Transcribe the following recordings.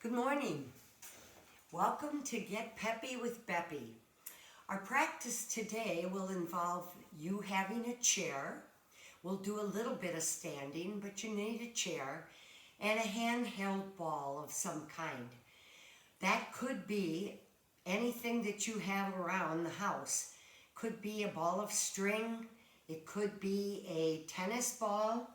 Good morning. Welcome to Get Peppy with Beppy. Our practice today will involve you having a chair. We'll do a little bit of standing, but you need a chair and a handheld ball of some kind. That could be anything that you have around the house. Could be a ball of string. It could be a tennis ball.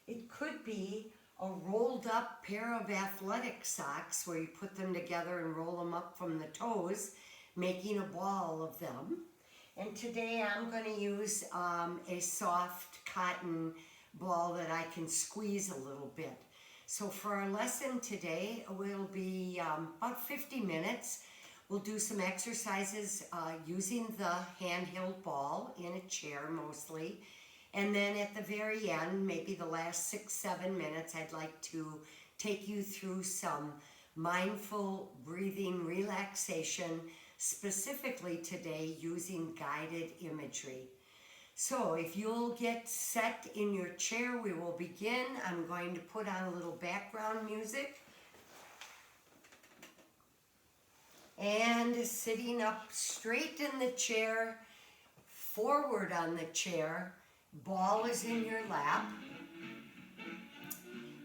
It could be a rolled up pair of athletic socks where you put them together and roll them up from the toes, making a ball of them. And today I'm going to use a soft cotton ball that I can squeeze a little bit. So for our lesson today, will be about 50 minutes. We'll do some exercises using the handheld ball in a chair mostly. And then at the very end, maybe the last 6-7 minutes, I'd like to take you through some mindful breathing relaxation, specifically today using guided imagery. So if you'll get set in your chair, we will begin. I'm going to put on a little background music. And sitting up straight in the chair, forward on the chair, ball is in your lap,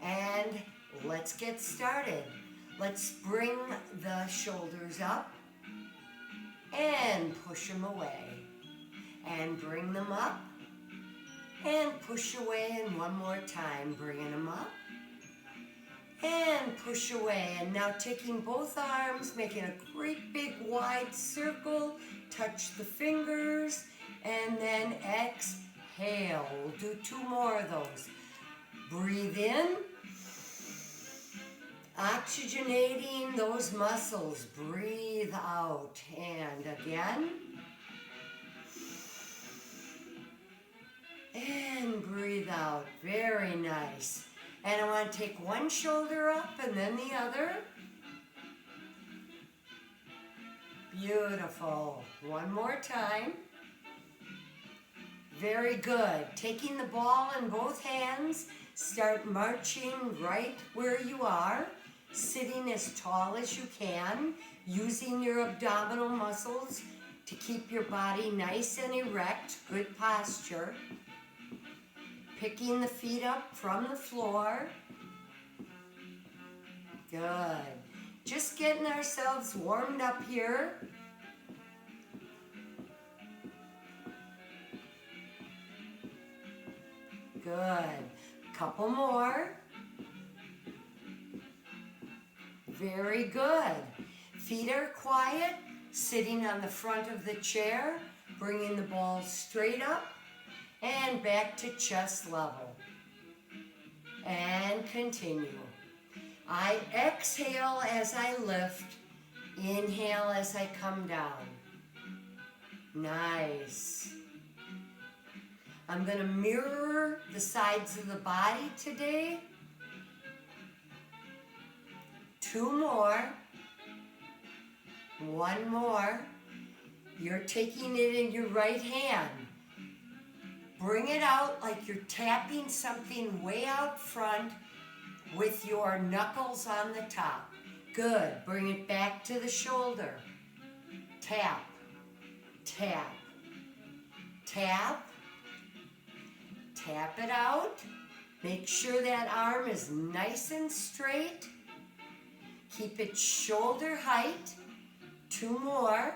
and let's get started. Let's bring the shoulders up and push them away, and bring them up and push away, and one more time, bringing them up and push away. And now taking both arms, making a great big wide circle, touch the fingers, and then exhale. We'll do 2 more of those. Breathe in, oxygenating those muscles. Breathe out, and again. And breathe out. Very nice. And I want to take one shoulder up and then the other. Beautiful. One more time. Very good. Taking the ball in both hands, start marching right where you are, sitting as tall as you can, using your abdominal muscles to keep your body nice and erect, good posture. Picking the feet up from the floor. Good. Just getting ourselves warmed up here. Good. Couple more. Very good. Feet are quiet, sitting on the front of the chair, bringing the ball straight up and back to chest level. And continue. I exhale as I lift, inhale as I come down. Nice. I'm going to mirror the sides of the body today. 2 more. 1 more. You're taking it in your right hand. Bring it out like you're tapping something way out front with your knuckles on the top. Good. Bring it back to the shoulder. Tap. Tap. Tap. Tap it out. Make sure that arm is nice and straight. Keep it shoulder height. 2 more.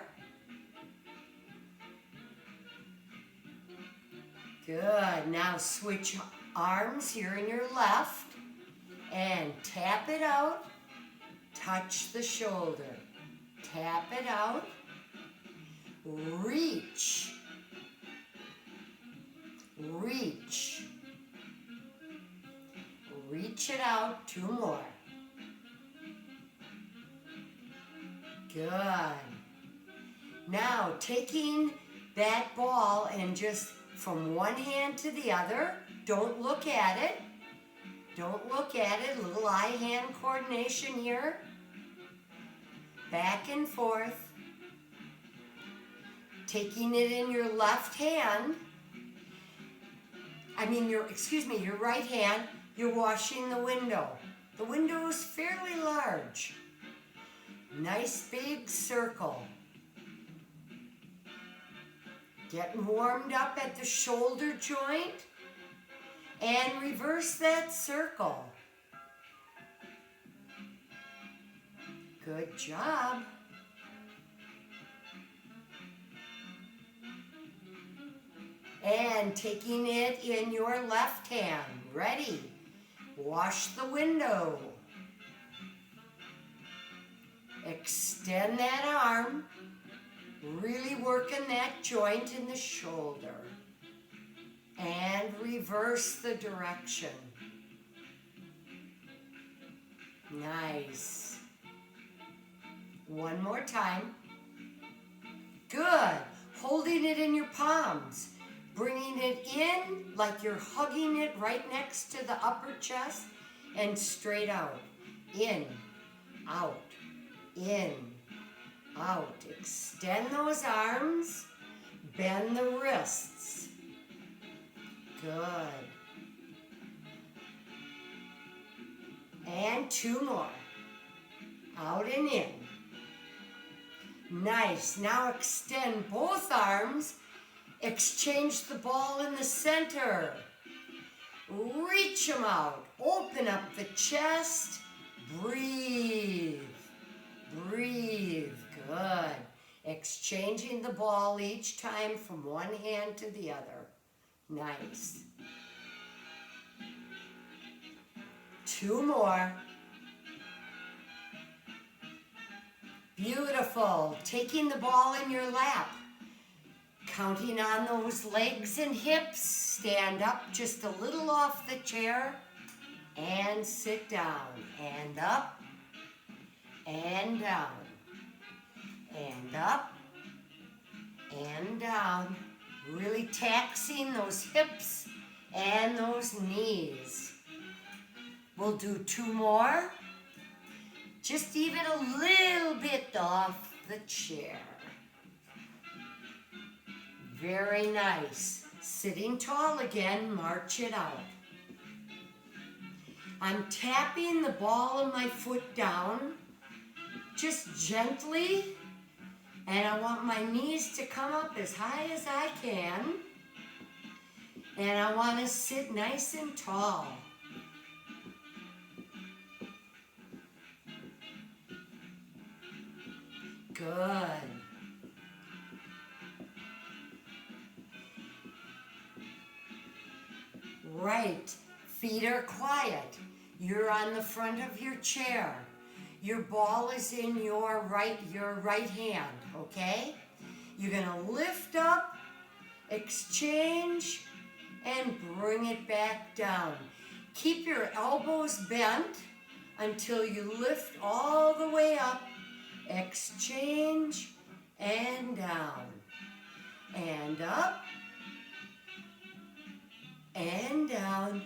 Good. Now switch arms here in your left and tap it out. Touch the shoulder. Tap it out. Reach. Reach. Reach it out. 2 more. Good. Now taking that ball and just from one hand to the other, don't look at it. Don't look at it. Little eye-hand coordination here. Back and forth. Taking it in your left hand. Your right hand, you're washing the window. The window is fairly large. Nice big circle. Getting warmed up at the shoulder joint. And reverse that circle. Good job. And taking it in your left hand. Ready. Wash the window. Extend that arm. Really working that joint in the shoulder. And reverse the direction. Nice. One more time. Good. Holding it in your palms. Bringing it in like you're hugging it right next to the upper chest and straight out. In, out, in, out. Extend those arms. Bend the wrists. Good. And two more. Out and in. Nice. Now extend both arms. Exchange the ball in the center. Reach them out. Open up the chest. Breathe. Breathe. Good. Exchanging the ball each time from one hand to the other. Nice. Two more. Beautiful. Taking the ball in your lap. Counting on those legs and hips. Stand up just a little off the chair. And sit down. And up. And down. And up. And down. Really taxing those hips and those knees. We'll do two more. Just even a little bit off the chair. Very nice. Sitting tall again, march it out. I'm tapping the ball of my foot down, just gently, and I want my knees to come up as high as I can, and I want to sit nice and tall. Good. Right. Feet are quiet. You're on the front of your chair. Your ball is in your right hand, okay? You're going to lift up, exchange, and bring it back down. Keep your elbows bent until you lift all the way up, exchange, and down. And up, and down,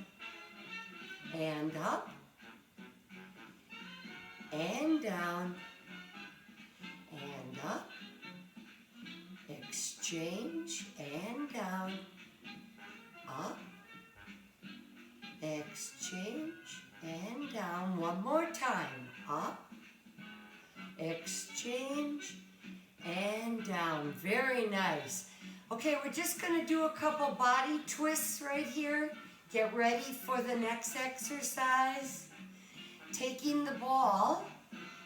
and up, and down, and up, exchange, and down, up, exchange, and down. One more time. Up, exchange, and down. Very nice. Okay, we're just going to do a couple body twists right here. Get ready for the next exercise. Taking the ball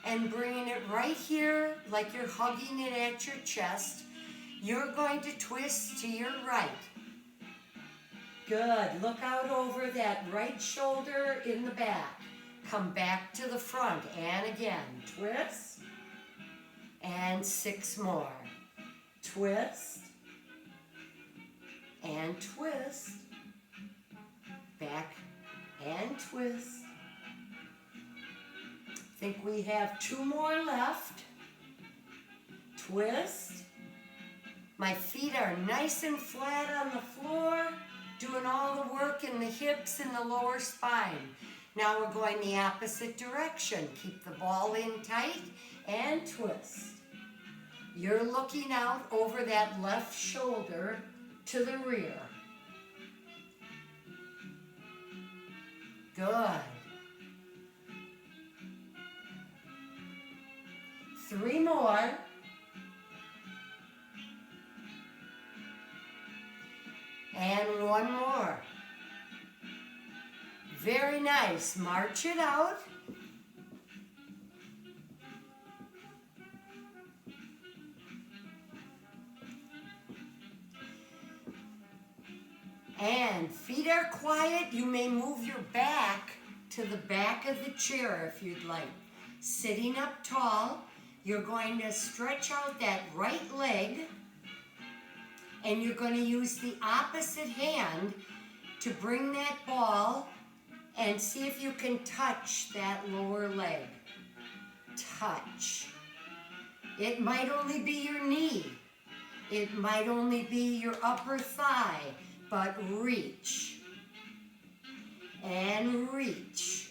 and bringing it right here like you're hugging it at your chest. You're going to twist to your right. Good. Look out over that right shoulder in the back. Come back to the front. And again, twist. And 6 more. Twist. And twist. Back and twist. Think we have 2 more left. Twist. My feet are nice and flat on the floor, doing all the work in the hips and the lower spine. Now we're going the opposite direction. Keep the ball in tight and twist. You're looking out over that left shoulder to the rear. Good. 3 more. And 1 more. Very nice. March it out. And feet are quiet. You may move your back to the back of the chair if you'd like. Sitting up tall, you're going to stretch out that right leg, and you're going to use the opposite hand to bring that ball and see if you can touch that lower leg. Touch. It might only be your knee. It might only be your upper thigh, but reach. And reach.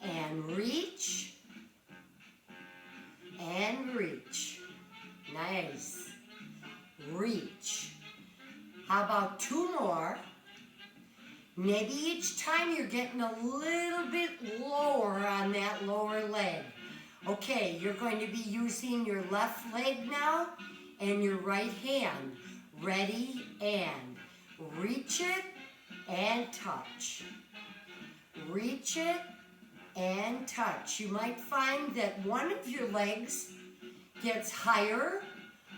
And reach. And reach. Nice. Reach. How about 2 more? Maybe each time you're getting a little bit lower on that lower leg. Okay, you're going to be using your left leg now and your right hand. Ready, and reach it and touch. Reach it and touch. You might find that one of your legs gets higher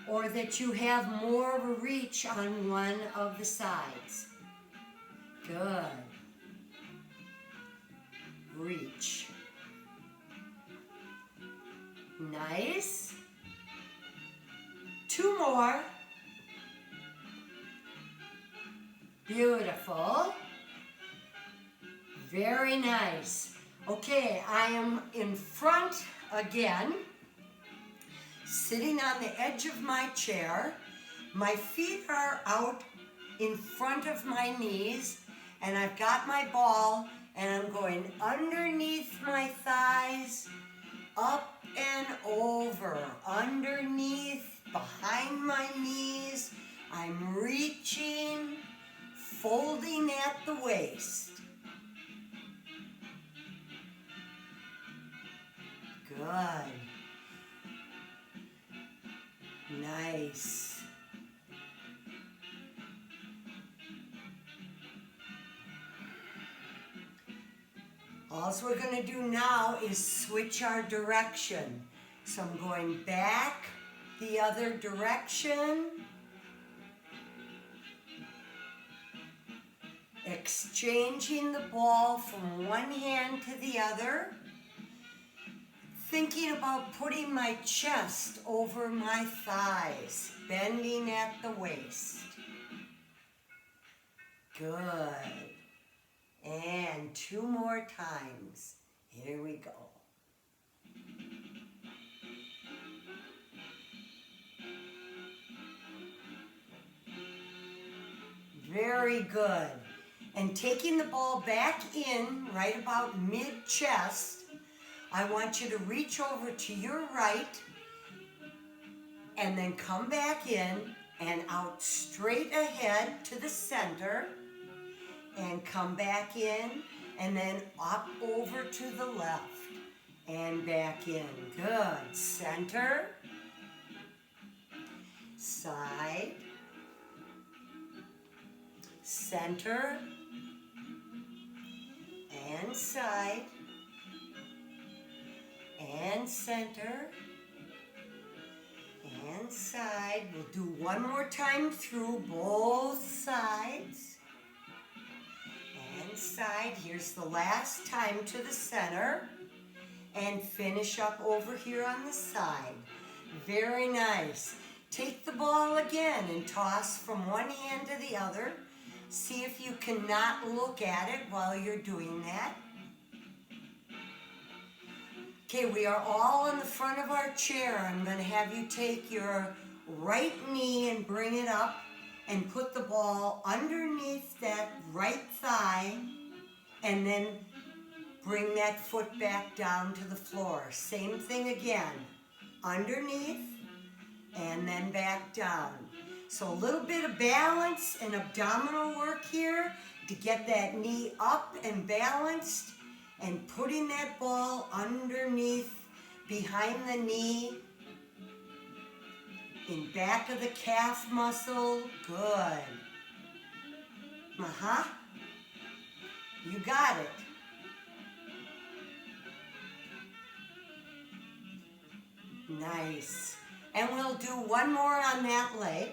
or that you have more of a reach on one of the sides. Good. Reach. Nice. 2 more. Beautiful. Very nice. Okay, I am in front again, sitting on the edge of my chair. My feet are out in front of my knees, and I've got my ball, and I'm going underneath my thighs, up and over, underneath, behind my knees. I'm reaching, folding at the waist. Good. Nice. All we're going to do now is switch our direction. So I'm going back the other direction. Exchanging the ball from one hand to the other. Thinking about putting my chest over my thighs, bending at the waist. Good. And 2 more times. Here we go. Very good. And taking the ball back in, right about mid-chest, I want you to reach over to your right and then come back in and out straight ahead to the center and come back in and then up over to the left and back in. Good. Center, side, center, and side, and center, and side. We'll do 1 more time through both sides. And side. Here's the last time to the center. And finish up over here on the side. Very nice. Take the ball again and toss from one hand to the other. See if you cannot look at it while you're doing that. Okay, we are all in the front of our chair. I'm going to have you take your right knee and bring it up and put the ball underneath that right thigh and then bring that foot back down to the floor. Same thing again. Underneath and then back down. So a little bit of balance and abdominal work here to get that knee up and balanced and putting that ball underneath behind the knee, in back of the calf muscle. Good. You got it. Nice. And we'll do one more on that leg.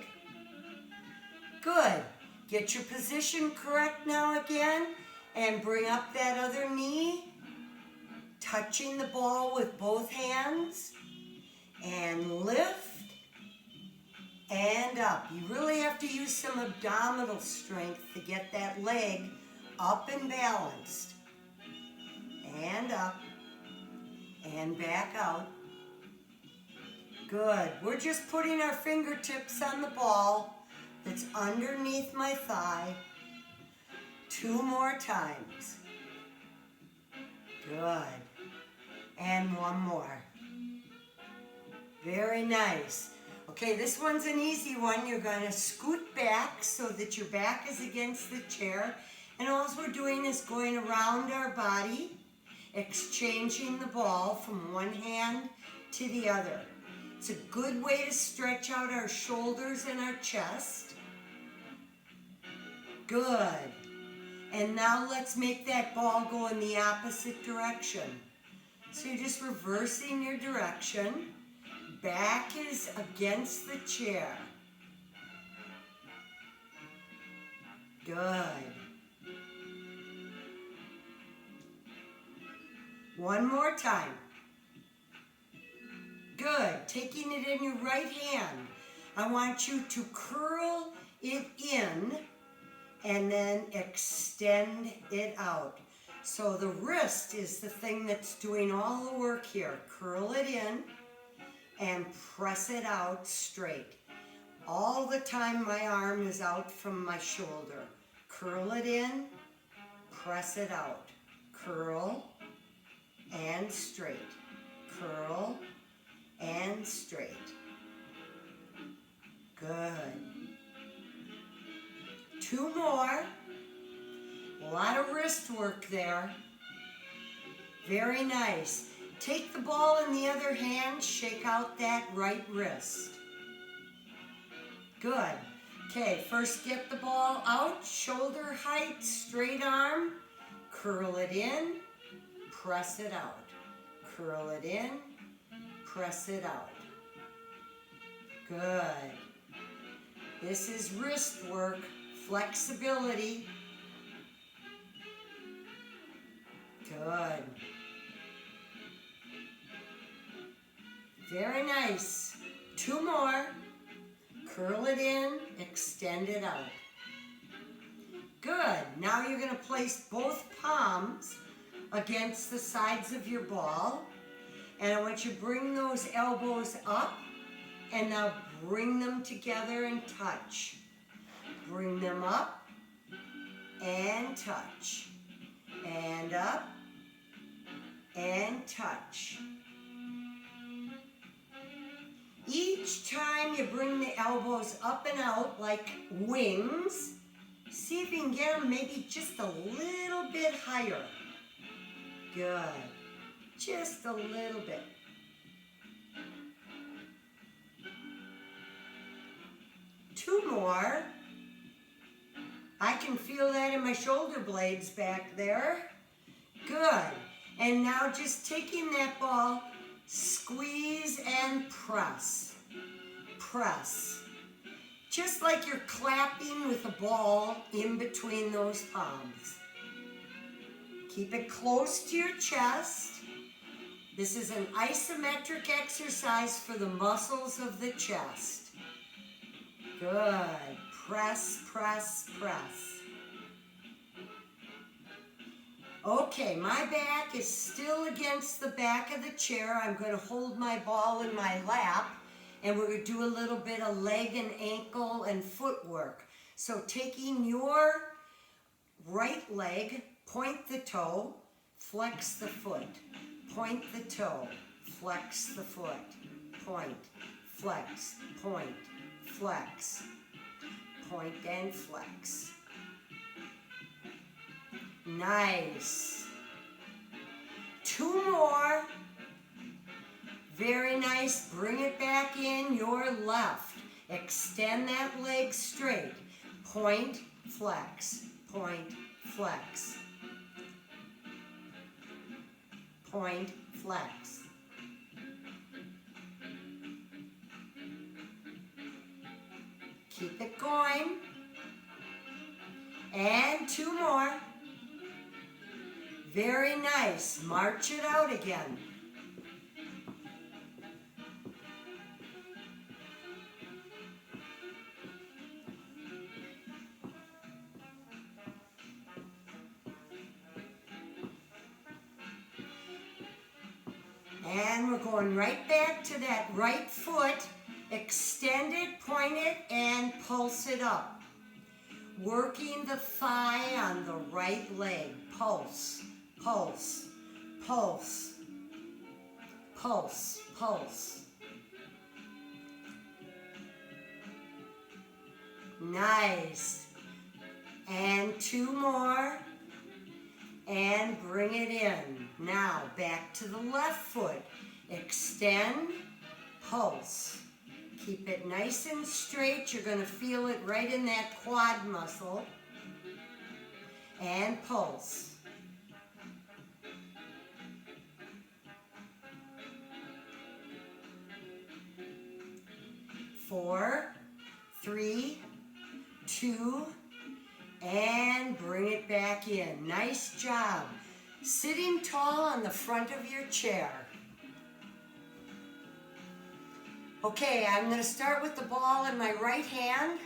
Good. Get your position correct now again, and bring up that other knee, touching the ball with both hands, and lift, and up. You really have to use some abdominal strength to get that leg up and balanced. And up, and back out. Good. We're just putting our fingertips on the ball that's underneath my thigh. 2 more times. Good. And 1 more. Very nice. Okay, this one's an easy one. You're going to scoot back so that your back is against the chair. And all we're doing is going around our body, exchanging the ball from one hand to the other. It's a good way to stretch out our shoulders and our chest. Good. And now let's make that ball go in the opposite direction. So you're just reversing your direction. Back is against the chair. Good. 1 more time. Good. Taking it in your right hand. I want you to curl it in and then extend it out. So the wrist is the thing that's doing all the work here. Curl it in and press it out straight. All the time my arm is out from my shoulder. Curl it in, press it out. Curl and straight. Curl and straight. Good. 2 more. A lot of wrist work there. Very nice. Take the ball in the other hand, shake out that right wrist. Good. Okay, first get the ball out, shoulder height, straight arm, curl it in, press it out. Curl it in, press it out. Good. This is wrist work, flexibility. Good. Very nice. 2 more. Curl it in, extend it out. Good. Now you're going to place both palms against the sides of your ball. And I want you to bring those elbows up and now bring them together and touch. Bring them up and touch. And up and touch. Each time you bring the elbows up and out like wings, see if you can get them maybe just a little bit higher. Good. Just a little bit. Two more. I can feel that in my shoulder blades back there. Good. And now just taking that ball, squeeze and press. Press. Just like you're clapping with a ball in between those palms. Keep it close to your chest. This is an isometric exercise for the muscles of the chest. Good. Press, press, press. Okay, my back is still against the back of the chair. I'm going to hold my ball in my lap, and we're going to do a little bit of leg and ankle and foot work. So taking your right leg, point the toe, flex the foot. Point the toe, flex the foot. Point, flex, point, flex. Point and flex. Nice. Two more. Very nice. Bring it back in your left. Extend that leg straight. Point, flex, point, flex. Point, flex. Keep it going. And 2 more. Very nice. March it out again. And we're going right back to that right foot. Extend it, point it, and pulse it up. Working the thigh on the right leg. Pulse, pulse, pulse, pulse, pulse. Nice. And 2 more. And bring it in. Now back to the left foot. Extend, pulse. Keep it nice and straight. You're going to feel it right in that quad muscle. And pulse. Four, 3, 2, and bring it back in. Nice job. Sitting tall on the front of your chair. Okay, I'm going to start with the ball in my right hand.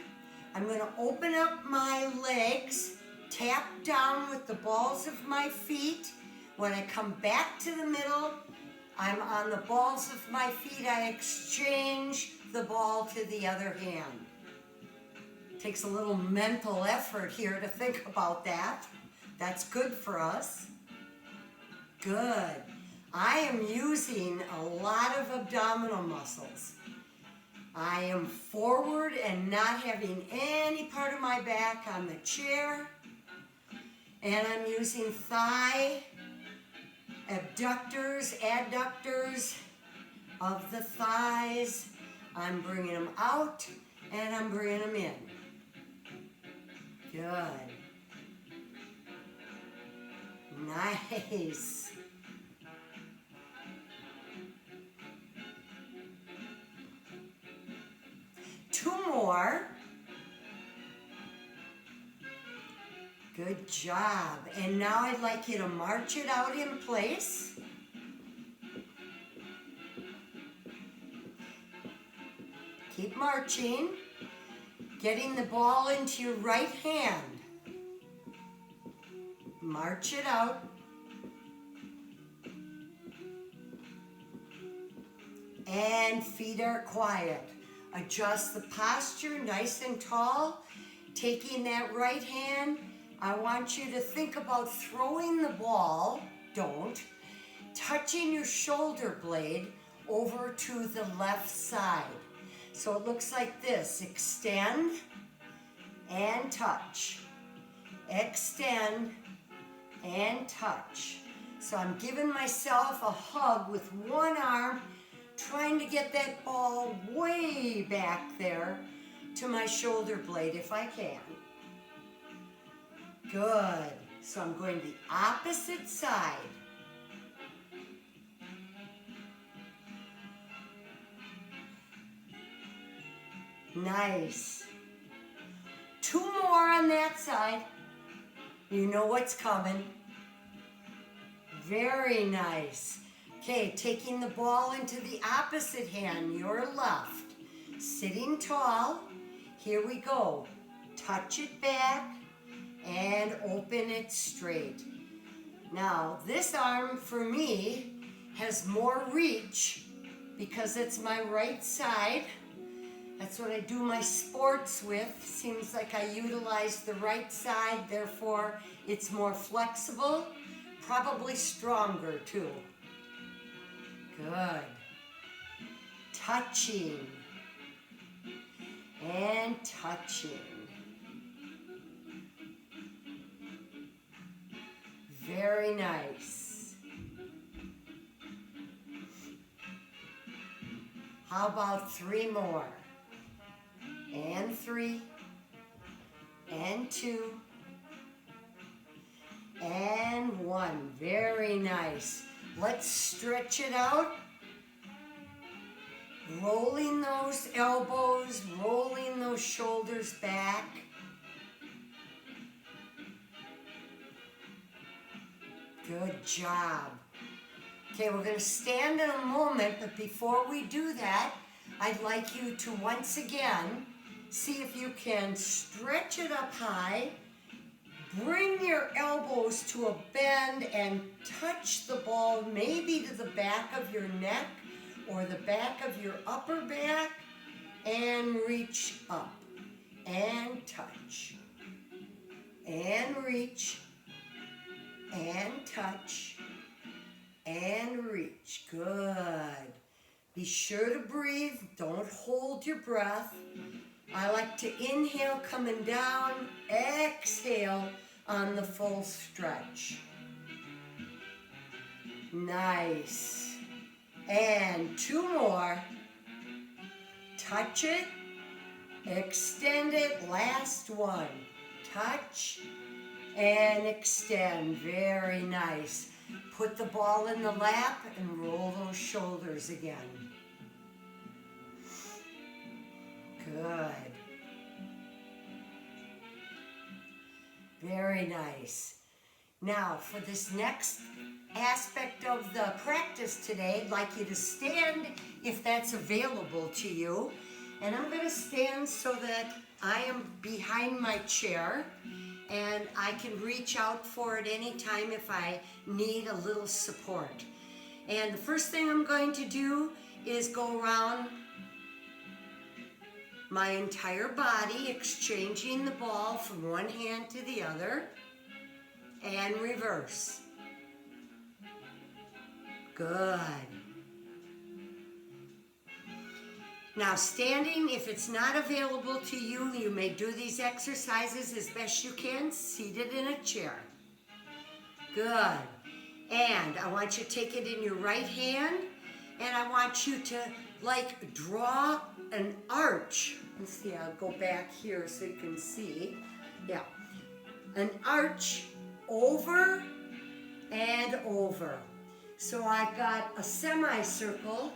I'm going to open up my legs, tap down with the balls of my feet. When I come back to the middle, I'm on the balls of my feet. I exchange the ball to the other hand. Takes a little mental effort here to think about that. That's good for us. Good. I am using a lot of abdominal muscles. I am forward and not having any part of my back on the chair. And I'm using thigh, abductors, adductors of the thighs. I'm bringing them out and I'm bringing them in. Good. Nice. Two more. Good job. And now I'd like you to march it out in place. Keep marching. Getting the ball into your right hand. March it out. And feet are quiet. Adjust the posture nice and tall. Taking that right hand, I want you to think about throwing the ball, don't, touching your shoulder blade over to the left side. So it looks like this. Extend and touch. Extend and touch. So I'm giving myself a hug with one arm, trying to get that ball way back there to my shoulder blade if I can. Good. So I'm going the opposite side. Nice. Two more on that side. You know what's coming. Very nice. Okay, taking the ball into the opposite hand, your left. Sitting tall. Here we go. Touch it back and open it straight. Now, this arm for me has more reach because it's my right side. That's what I do my sports with. Seems like I utilize the right side, therefore it's more flexible, probably stronger too. Good. Touching and touching. Very nice. How about 3 more? And 3, and 2, and 1. Very nice. Let's stretch it out. Rolling those elbows, rolling those shoulders back. Good job. Okay, we're going to stand in a moment, but before we do that, I'd like you to once again see if you can stretch it up high. Bring your elbows to a bend and touch the ball maybe to the back of your neck or the back of your upper back, and reach up and touch and reach and touch and reach. Good. Be sure to breathe. Don't hold your breath. I like to inhale coming down, exhale on the full stretch. Nice. And 2 more. Touch it, extend it. Last one. Touch and extend. Very nice. Put the ball in the lap and roll those shoulders again. Good. Very nice. Now, for this next aspect of the practice today, I'd like you to stand if that's available to you. And I'm going to stand so that I am behind my chair and I can reach out for it anytime if I need a little support. And the first thing I'm going to do is go around my entire body, exchanging the ball from one hand to the other, and reverse. Good. Now standing, if it's not available to you, you may do these exercises as best you can, seated in a chair. Good. And I want you to take it in your right hand, and I want you to draw an arch. Let's see, I'll go back here so you can see. Yeah. An arch over and over. So I've got a semicircle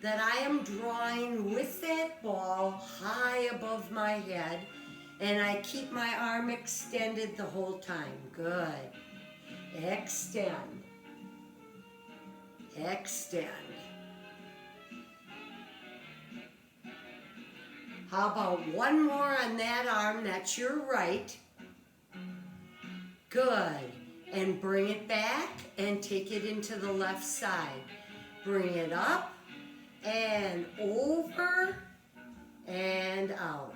that I am drawing with that ball high above my head, and I keep my arm extended the whole time. Good. Extend. Extend. How about 1 more on that arm? That's your right. Good. And bring it back and take it into the left side. Bring it up and over and out.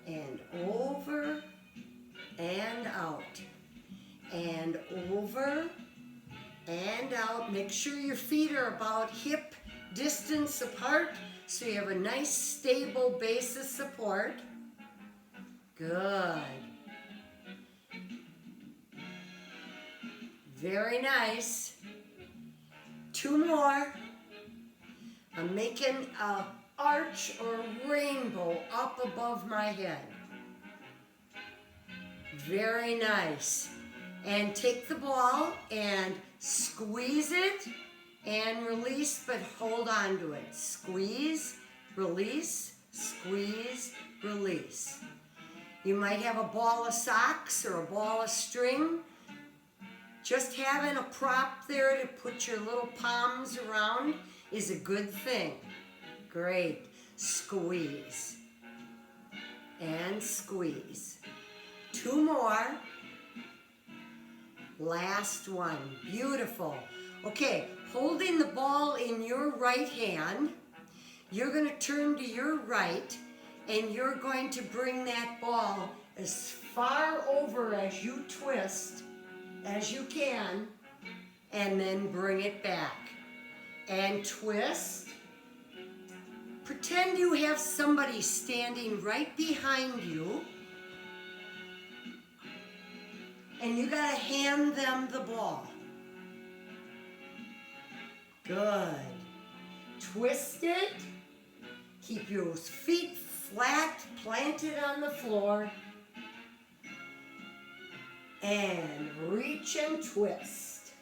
And over and out. And over and out. Make sure your feet are about hip distance apart so you have a nice stable base of support. Good. Very nice. 2 more. I'm making an arch or a rainbow up above my head. Very nice. And take the ball and squeeze it and release, but hold on to it. Squeeze, release, squeeze, release. You might have a ball of socks or a ball of string. Just having a prop there to put your little palms around is a good thing. Great. Squeeze. And squeeze. 2 more. Last one. Beautiful. Okay, holding the ball in your right hand, you're going to turn to your right, and you're going to bring that ball as far over as you twist as you can, and then bring it back. And twist. Pretend you have somebody standing right behind you, and you gotta hand them the ball. Good. twist it. Keep your feet flat, planted on the floor. And reach and twist.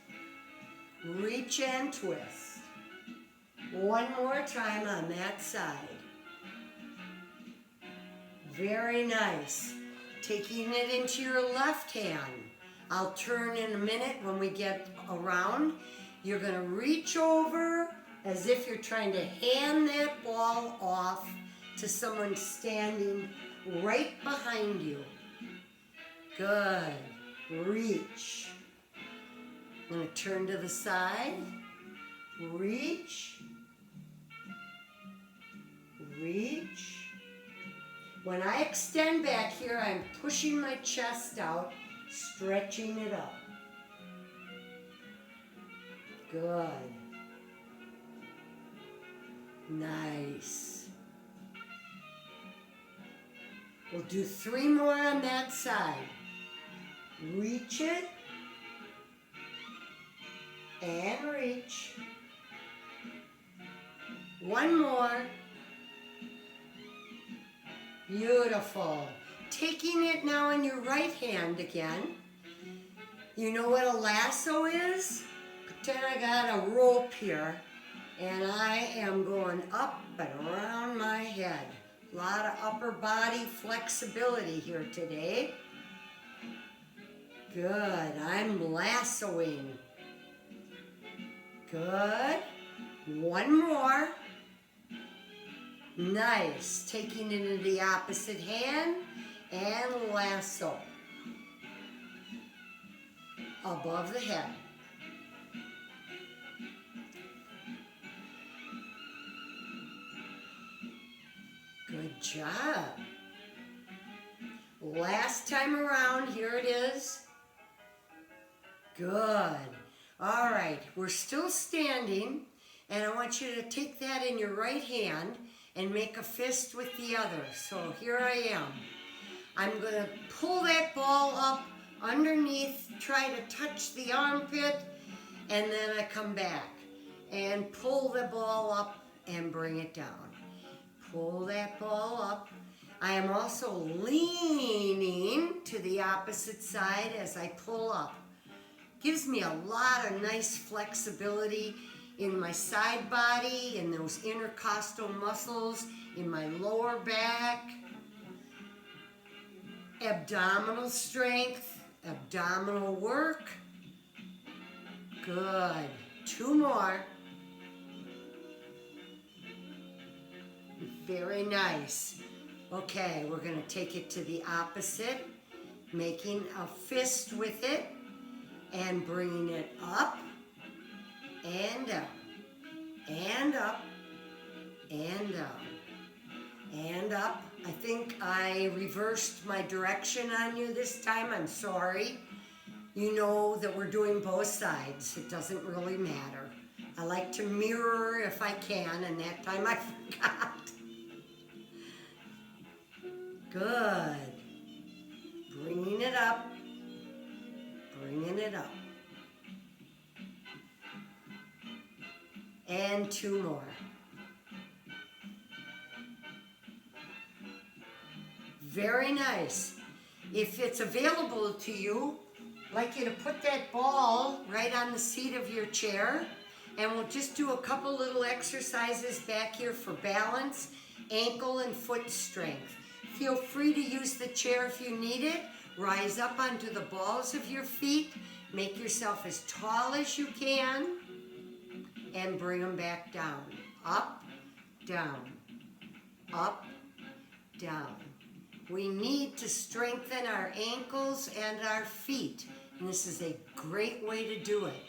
Reach and twist. One more time on that side. Very nice. Taking it into your left hand. I'll turn in a minute when we get around. You're going to reach over as if you're trying to hand that ball off to someone standing right behind you. Good. Reach. I'm going to turn to the side. Reach. Reach. When I extend back here, I'm pushing my chest out, stretching it up. Good. Nice. We'll do 3 more on that side. Reach it. And reach. 1 more. Beautiful. Taking it now in your right hand again. You know what a lasso is? Pretend I got a rope here and I am going up and around my head. A lot of upper body flexibility here today. Good. I'm lassoing. Good. 1 more. Nice. Taking it into the opposite hand and lasso. Above the head. Good job. Last time around, here it is. Good. All right, we're still standing, and I want you to take that in your right hand and make a fist with the other. So here I am. I'm going to pull that ball up underneath, try to touch the armpit, and then I come back and pull the ball up and bring it down. Pull that ball up. I am also leaning to the opposite side as I pull up. Gives me a lot of nice flexibility in my side body, in those intercostal muscles, in my lower back. Abdominal strength, abdominal work. Good. 2 more. Very nice. Okay, we're going to take it to the opposite, making a fist with it and bringing it up and up and up and up and up. I think I reversed my direction on you this time. I'm sorry. You know that we're doing both sides. It doesn't really matter. I like to mirror if I can, and that time I forgot. Good. Bringing it up. Bringing it up. And 2 more. Very nice. If it's available to you, I'd like you to put that ball right on the seat of your chair, and we'll just do a couple little exercises back here for balance, ankle and foot strength. Feel free to use the chair if you need it. Rise up onto the balls of your feet. Make yourself as tall as you can. And bring them back down. Up, down. Up, down. We need to strengthen our ankles and our feet. And this is a great way to do it.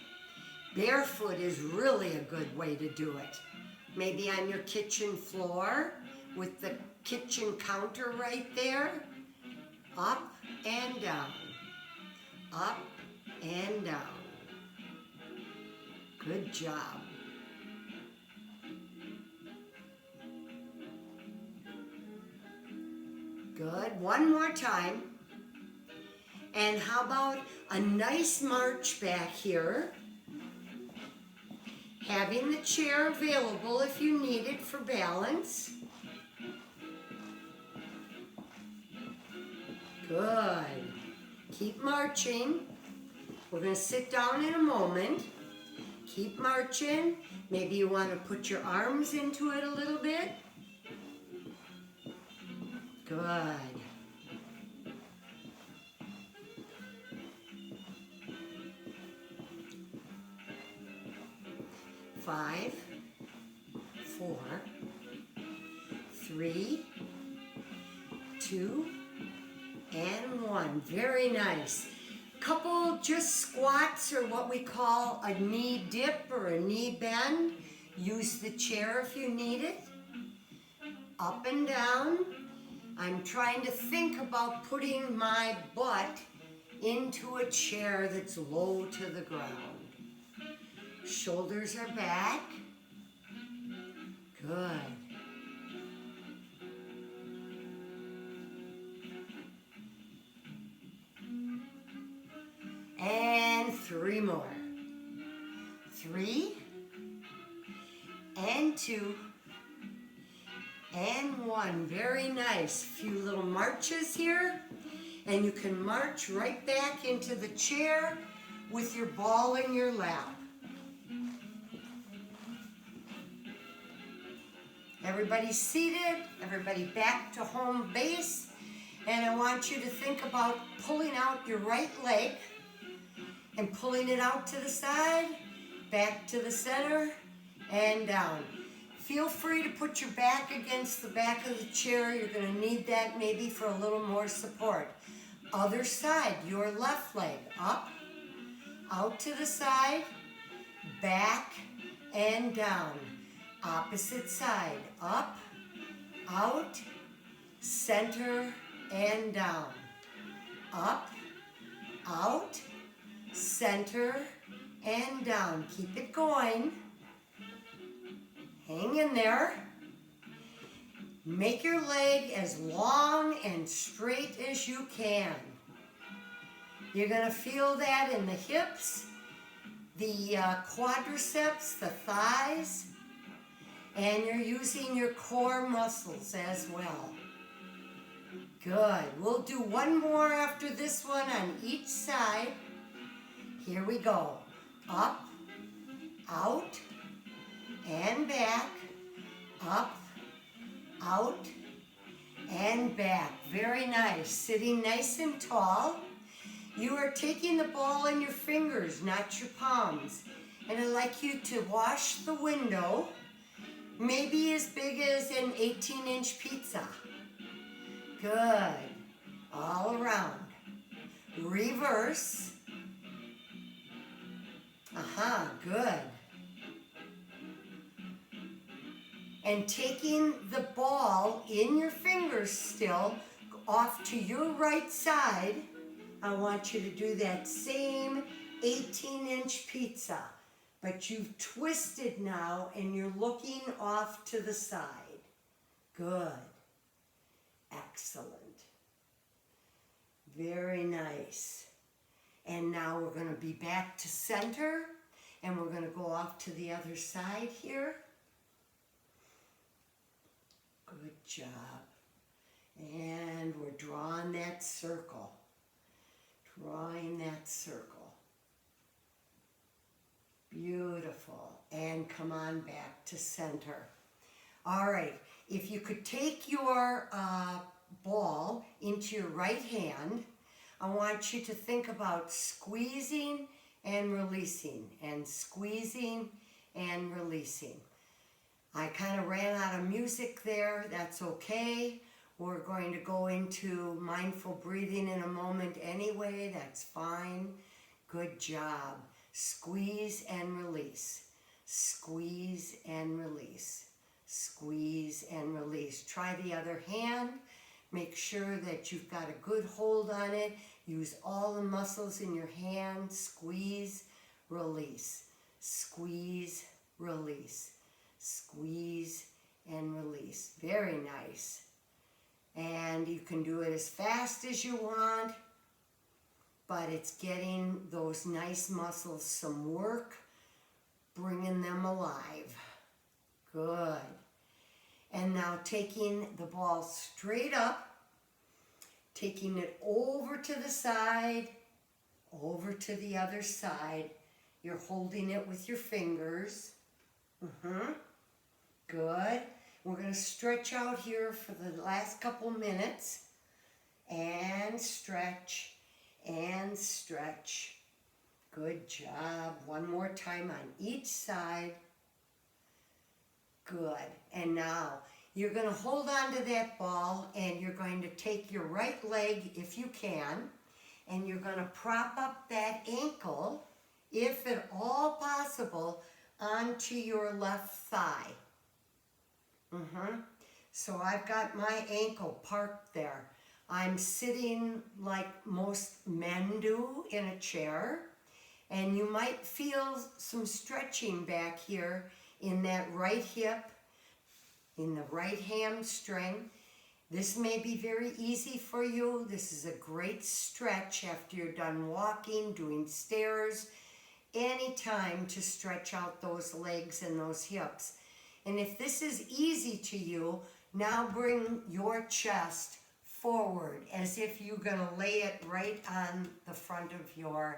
Barefoot is really a good way to do it. Maybe on your kitchen floor with the kitchen counter right there. Up and down. Up and down. Good job. Good. 1 more time. And how about a nice march back here? Having the chair available if you need it for balance. Good. Keep marching. We're going to sit down in a moment. Keep marching. Maybe you want to put your arms into it a little bit. Good. Five, 4, 3, 2, and 1. Very nice. Couple just squats or what we call a knee dip or a knee bend. Use the chair if you need it. Up and down. I'm trying to think about putting my butt into a chair that's low to the ground. Shoulders are back. Good. And 3 more. 3, and 2, and 1. Very nice. Few little marches here. And you can march right back into the chair with your ball in your lap. Everybody seated, everybody back to home base. And I want you to think about pulling out your right leg and pulling it out to the side, back to the center, and down. Feel free to put your back against the back of the chair. You're going to need that maybe for a little more support. Other side, your left leg, up, out to the side, back, and down. Opposite side, up, out, center, and down. Up, out, center, and down. Keep it going. Hang in there. Make your leg as long and straight as you can. You're going to feel that in the hips, the quadriceps, the thighs, and you're using your core muscles as well. Good. We'll do one more after this one on each side. Here we go. Up, out, and back. Up, out, and back. Very nice. Sitting nice and tall. You are taking the ball in your fingers, not your palms. And I'd like you to wash the window, maybe as big as an 18-inch pizza. Good. All around. Reverse. Good. And taking the ball in your fingers still off to your right side, I want you to do that same 18-inch pizza, but you've twisted now and you're looking off to the side. Good. Excellent. Very nice. And now we're going to be back to center, and we're going to go off to the other side here. Good job. And we're drawing that circle. Drawing that circle. Beautiful. And come on back to center. All right. If you could take your ball into your right hand, I want you to think about squeezing and releasing, and squeezing and releasing. I kind of ran out of music there. That's okay. We're going to go into mindful breathing in a moment anyway. That's fine. Good job. Squeeze and release. Squeeze and release. Squeeze and release. Try the other hand. Make sure that you've got a good hold on it. Use all the muscles in your hand. Squeeze, release. Squeeze, release. Squeeze and release. Very nice. And you can do it as fast as you want, but it's getting those nice muscles some work bringing them alive. Good. And now taking the ball straight up, taking it over to the side, over to the other side. You're holding it with your fingers. Good. We're going to stretch out here for the last couple minutes. And stretch, and stretch. Good job. One more time on each side. Good. And now you're going to hold on to that ball and you're going to take your right leg, if you can, and you're going to prop up that ankle, if at all possible, onto your left thigh. So I've got my ankle parked there. I'm sitting like most men do in a chair, and you might feel some stretching back here in that right hip, in the right hamstring. This may be very easy for you. This is a great stretch after you're done walking, doing stairs, any time to stretch out those legs and those hips. And if this is easy to you, now bring your chest forward as if you're going to lay it right on the front of your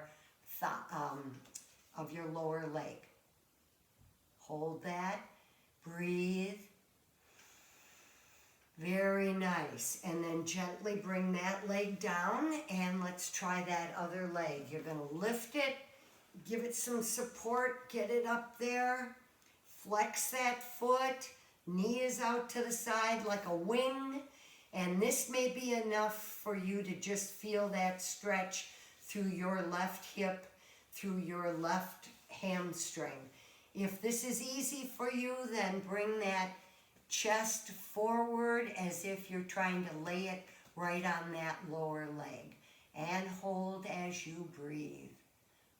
lower leg. Hold that. Breathe. Very nice. And then gently bring that leg down, and let's try that other leg. You're going to lift it, give it some support, get it up there. Flex that foot. Knee is out to the side like a wing. And this may be enough for you to just feel that stretch through your left hip, through your left hamstring. If this is easy for you, then bring that chest forward as if you're trying to lay it right on that lower leg. And hold as you breathe.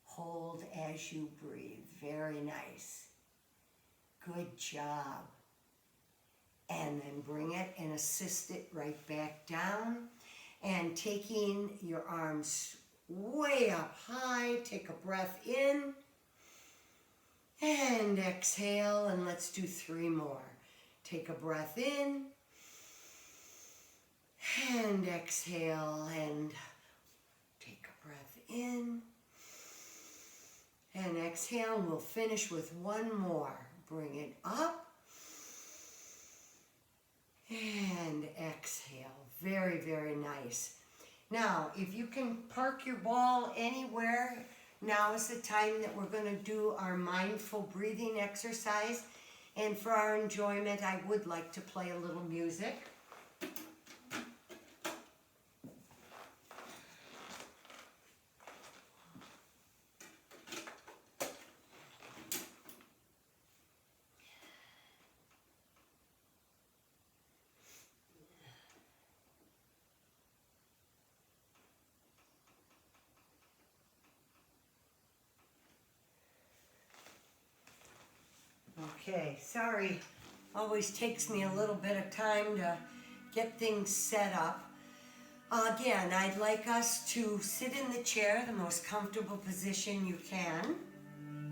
Hold as you breathe. Very nice. Good job. And then bring it and assist it right back down. And taking your arms way up high, take a breath in. And exhale, and let's do 3 more. Take a breath in. And exhale, and take a breath in. And exhale, and we'll finish with 1 more. Bring it up. And exhale. Very, very nice. Now, if you can park your ball anywhere, now is the time that we're going to do our mindful breathing exercise. And for our enjoyment, I would like to play a little music. Okay, sorry, always takes me a little bit of time to get things set up. Again, I'd like us to sit in the chair, the most comfortable position you can.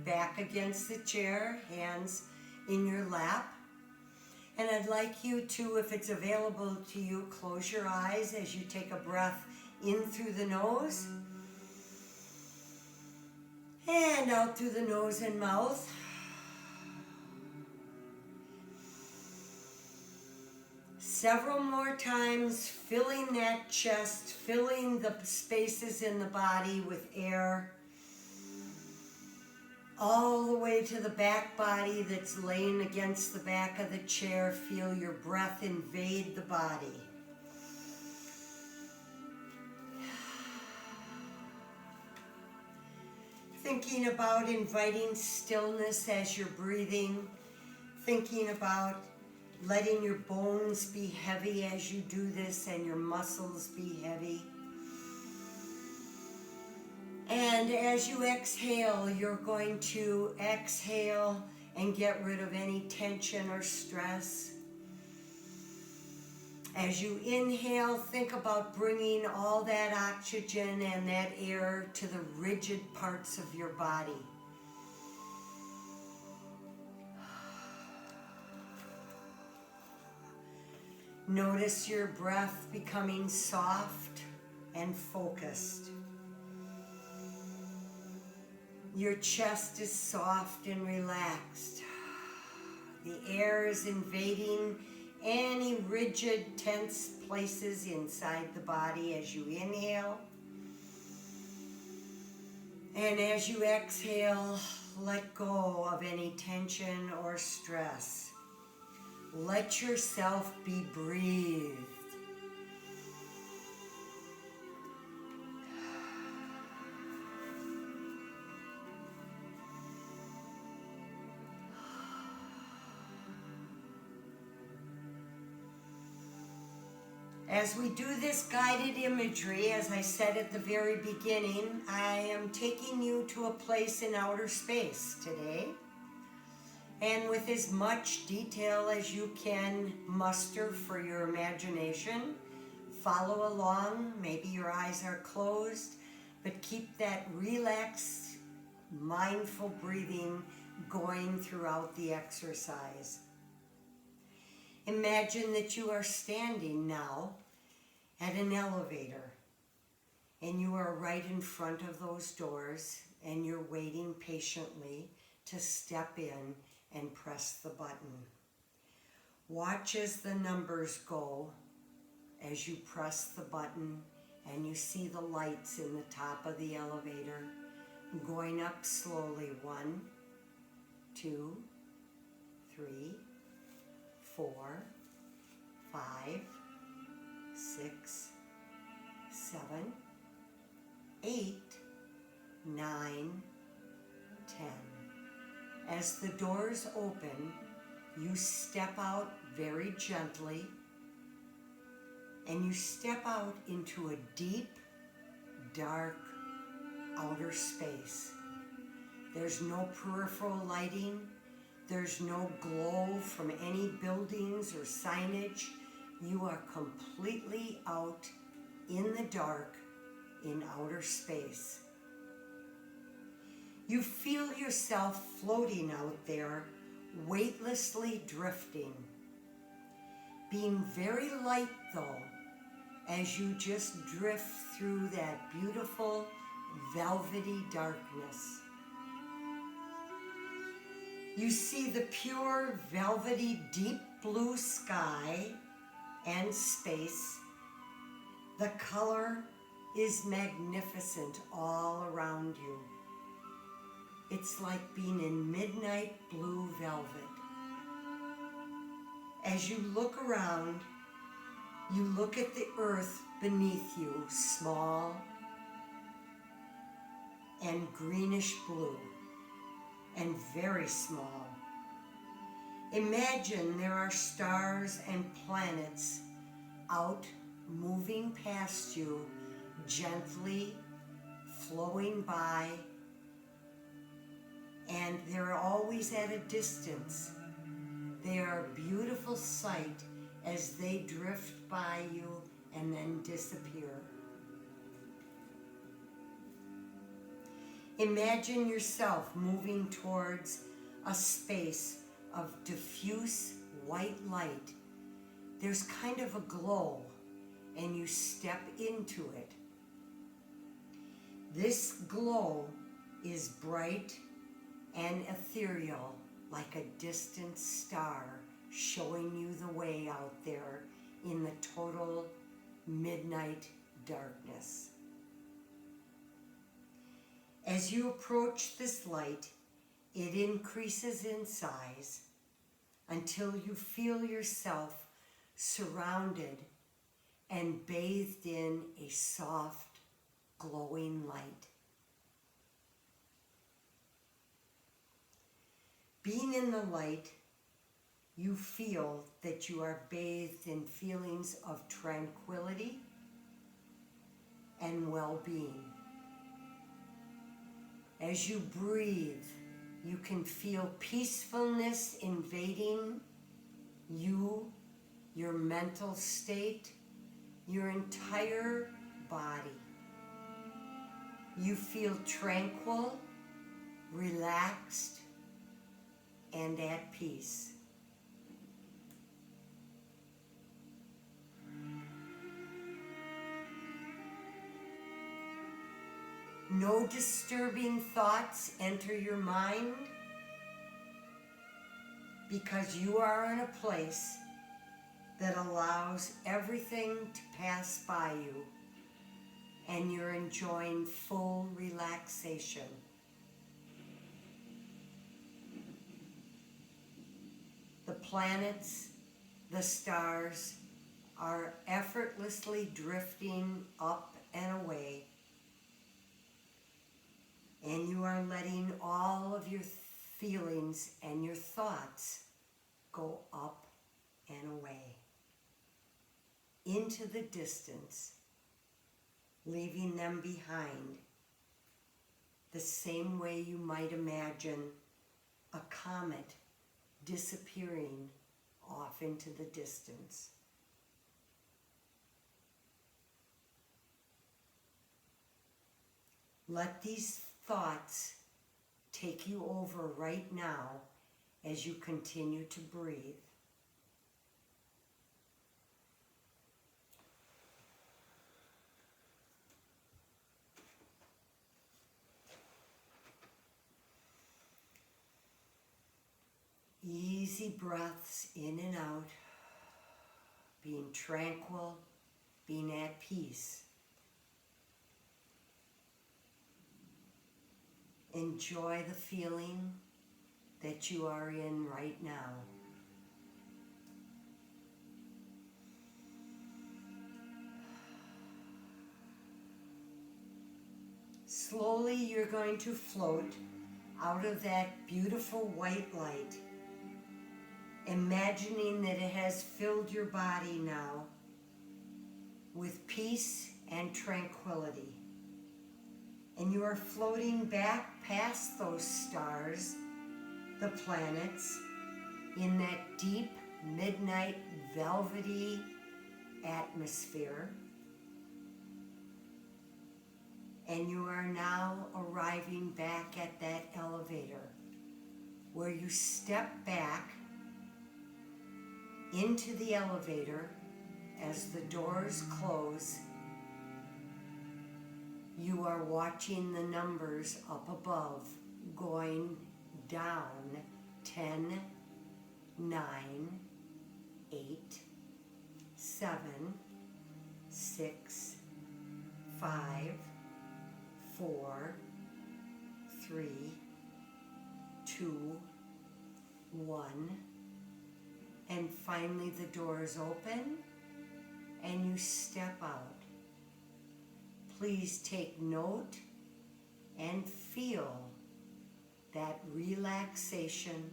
Back against the chair, hands in your lap. And I'd like you to, if it's available to you, close your eyes as you take a breath in through the nose. And out through the nose and mouth. Several more times, filling that chest, filling the spaces in the body with air. All the way to the back body that's laying against the back of the chair. Feel your breath invade the body. Thinking about inviting stillness as you're breathing. Thinking about letting your bones be heavy as you do this and your muscles be heavy. And as you exhale, you're going to exhale and get rid of any tension or stress. As you inhale, think about bringing all that oxygen and that air to the rigid parts of your body. Notice your breath becoming soft and focused. Your chest is soft and relaxed. The air is invading any rigid, tense places inside the body as you inhale. And as you exhale, let go of any tension or stress. Let yourself be breathed. As we do this guided imagery, as I said at the very beginning, I am taking you to a place in outer space today. And with as much detail as you can muster for your imagination, follow along. Maybe your eyes are closed, but keep that relaxed, mindful breathing going throughout the exercise. Imagine that you are standing now at an elevator, and you are right in front of those doors, and you're waiting patiently to step in and press the button. Watch as the numbers go as you press the button, and you see the lights in the top of the elevator going up slowly. 1, 2, 3, 4, 5, 6, 7, 8, 9, 10. As the doors open, you step out very gently, and you step out into a deep, dark outer space. There's no peripheral lighting. There's no glow from any buildings or signage. You are completely out in the dark in outer space. You feel yourself floating out there, weightlessly drifting. Being very light though, as you just drift through that beautiful velvety darkness. You see the pure, velvety, deep blue sky and space. The color is magnificent all around you. It's like being in midnight blue velvet. As you look around, you look at the earth beneath you, small and greenish blue, and very small. Imagine there are stars and planets out moving past you, gently flowing by, and they're always at a distance. They are a beautiful sight as they drift by you and then disappear. Imagine yourself moving towards a space of diffuse white light. There's kind of a glow, and you step into it. This glow is bright and ethereal, like a distant star showing you the way out there in the total midnight darkness. As you approach this light, it increases in size until you feel yourself surrounded and bathed in a soft, glowing light. Being in the light, you feel that you are bathed in feelings of tranquility and well-being. As you breathe, you can feel peacefulness invading you, your mental state, your entire body. You feel tranquil, relaxed, and at peace. no disturbing thoughts enter your mind, because you are in a place that allows everything to pass by you, and you're enjoying full relaxation. The planets, the stars are effortlessly drifting up and away, and you are letting all of your feelings and your thoughts go up and away into the distance, leaving them behind, the same way you might imagine a comet disappearing off into the distance. Let these thoughts take you over right now as you continue to breathe. Easy breaths in and out, being tranquil, being at peace. Enjoy the feeling that you are in right now. Slowly you're going to float out of that beautiful white light, imagining that it has filled your body now with peace and tranquility. And you are floating back past those stars, the planets, in that deep midnight velvety atmosphere. And you are now arriving back at that elevator, where you step back into the elevator as the doors close. You are watching the numbers up above going down. 10, 9, 8, 7, 6, 5, 4, 3, 2, 1. And finally the doors open and you step out. Please take note and feel that relaxation,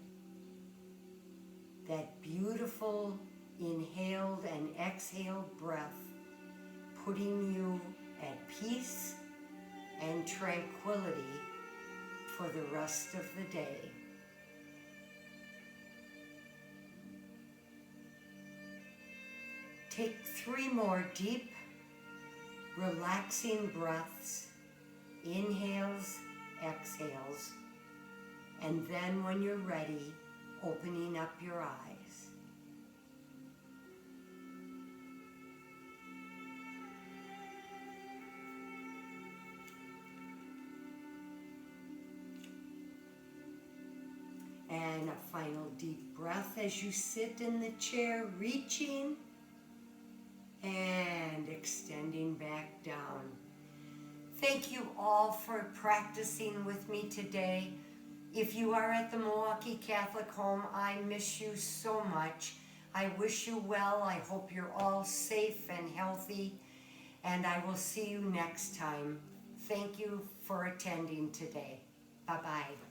that beautiful inhaled and exhaled breath, putting you at peace and tranquility for the rest of the day. Take 3 more deep, relaxing breaths, inhales, exhales, and then when you're ready, opening up your eyes. And a final deep breath as you sit in the chair, reaching and extending back down. Thank you all for practicing with me today. If you are at the Milwaukee Catholic Home, I miss you so much. I wish you well. I hope you're all safe and healthy, and I will see you next time. Thank you for attending today. Bye-bye.